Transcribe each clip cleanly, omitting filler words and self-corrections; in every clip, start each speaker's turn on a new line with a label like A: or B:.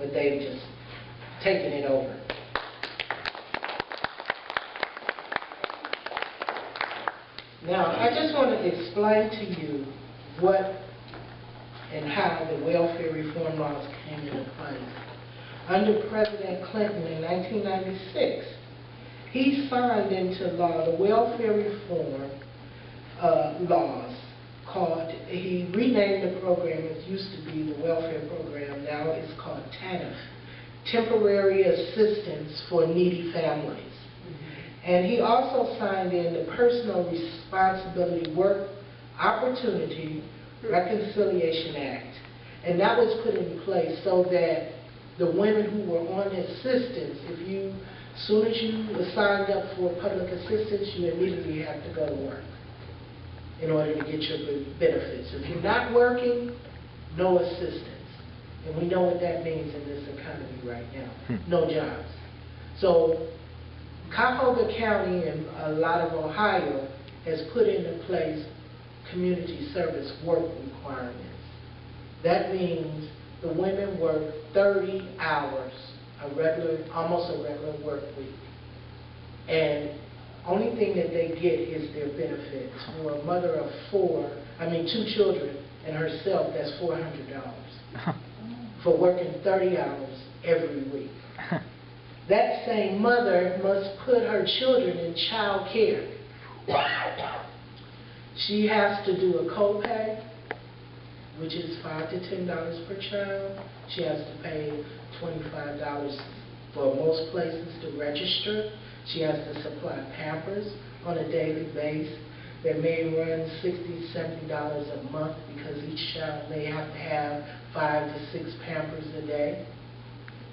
A: but they've just taken it over. Now, I just want to explain to you what and how the welfare reform laws came into place. Under President Clinton in 1996, he signed into law the welfare reform laws called, he renamed the program, it used to be the welfare program, now it's called TANF, Temporary Assistance for Needy Families. And he also signed in the Personal Responsibility Work Opportunity Reconciliation Act. And that was put in place so that the women who were on assistance, as soon as you were signed up for public assistance, you immediately have to go to work in order to get your benefits. If you're not working, no assistance. And we know what that means in this economy right now. No jobs. So Cuyahoga County and a lot of Ohio has put into place community service work requirements. That means the women work 30 hours, almost a regular work week. And only thing that they get is their benefits. For a mother of two children and herself, that's $400 for working 30 hours every week. That same mother must put her children in child care. She has to do a copay, which is $5 to $10 per child. She has to pay $25 for most places to register. She has to supply Pampers on a daily basis. That may run $60, $70 a month because each child may have to have 5 to 6 Pampers a day.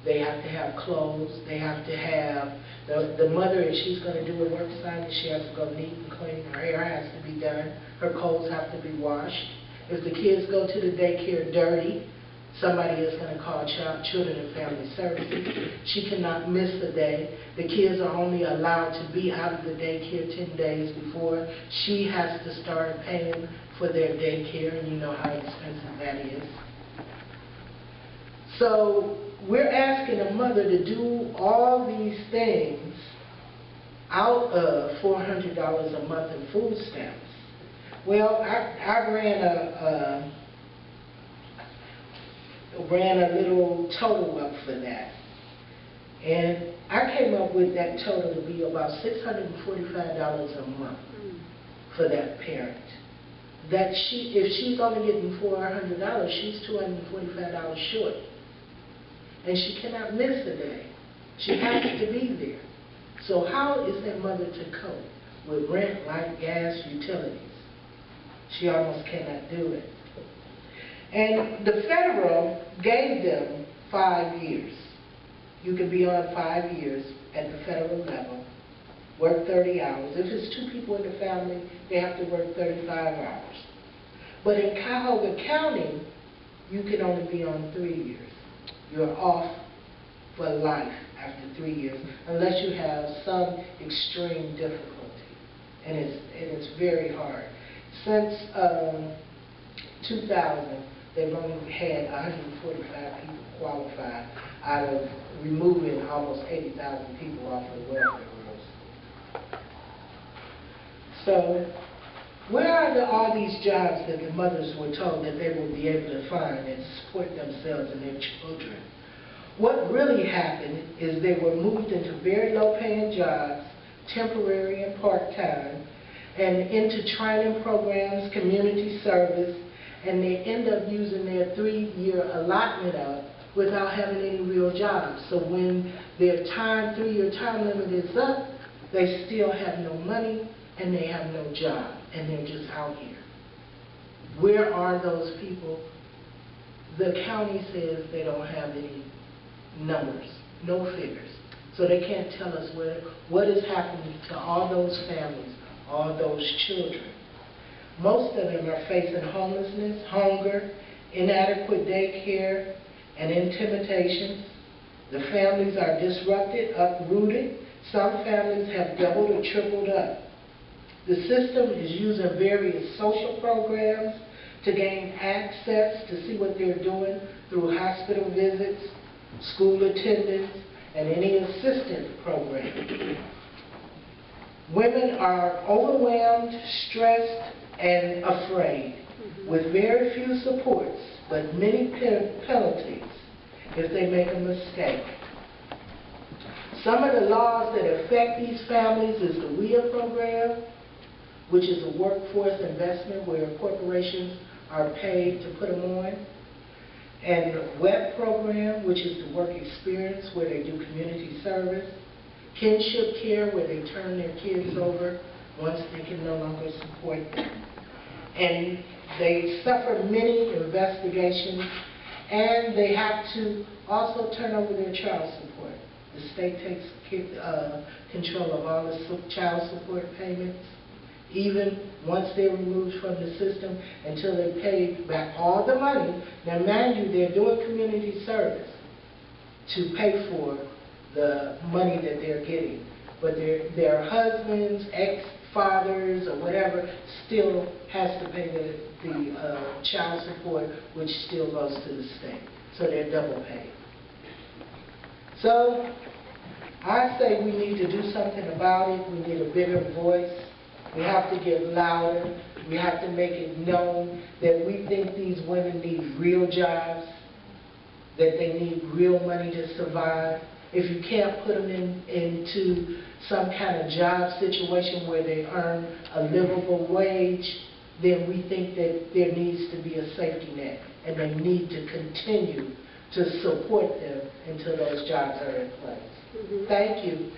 A: They have to have clothes. They have to have, the mother, if she's going to do a work assignment, she has to go neat and clean. Her hair has to be done. Her clothes have to be washed. If the kids go to the daycare dirty, somebody is going to call Children and Family Services. She cannot miss a day. The kids are only allowed to be out of the daycare 10 days before she has to start paying for their daycare, and you know how expensive that is. So we're asking a mother to do all these things out of $400 a month in food stamps. Well, I ran a little total up for that. And I came up with that total to be about $645 a month for that parent. That if she's only getting $400, she's $245 short. And she cannot miss a day. She has to be there. So how is that mother to cope with rent, light, gas, utilities? She almost cannot do it. And the federal gave them 5 years. You can be on 5 years at the federal level, work 30 hours. If it's 2 people in the family, they have to work 35 hours. But in Cuyahoga County, you can only be on 3 years. You're off for life after 3 years, unless you have some extreme difficulty. And it's very hard. Since 2000, they've only had 145 people qualify out of removing almost 80,000 people off of the welfare rolls. So where are all these jobs that the mothers were told that they would be able to find and support themselves and their children? What really happened is they were moved into very low-paying jobs, temporary and part-time, and into training programs, community service, and they end up using their 3-year allotment up without having any real jobs. So when their 3-year time limit is up, they still have no money and they have no job, and they're just out here. Where are those people? The county says they don't have any numbers, no figures. So they can't tell us what is happening to all those families, all those children. Most of them are facing homelessness, hunger, inadequate daycare, and intimidations. The families are disrupted, uprooted. Some families have doubled or tripled up. The system is using various social programs to gain access to see what they're doing through hospital visits, school attendance, and any assistance program. Women are overwhelmed, stressed, and afraid, with very few supports, but many penalties if they make a mistake. Some of the laws that affect these families is the WIA program, which is a workforce investment where corporations are paid to put them on, and the WEP program, which is the work experience where they do community service, kinship care where they turn their kids over once they can no longer support them. And they suffer many investigations, and they have to also turn over their child support. The state takes control of all the child support payments, even once they're removed from the system, until they pay back all the money. Now, mind you, they're doing community service to pay for the money that they're getting. But their husbands, ex-fathers, or whatever, still has to pay the child support, which still goes to the state. So they're double paid. So I say we need to do something about it. We need a bigger voice. We have to get louder. We have to make it known that we think these women need real jobs, that they need real money to survive. If you can't put them into some kind of job situation where they earn a livable wage, then we think that there needs to be a safety net, and they need to continue to support them until those jobs are in place. Thank you.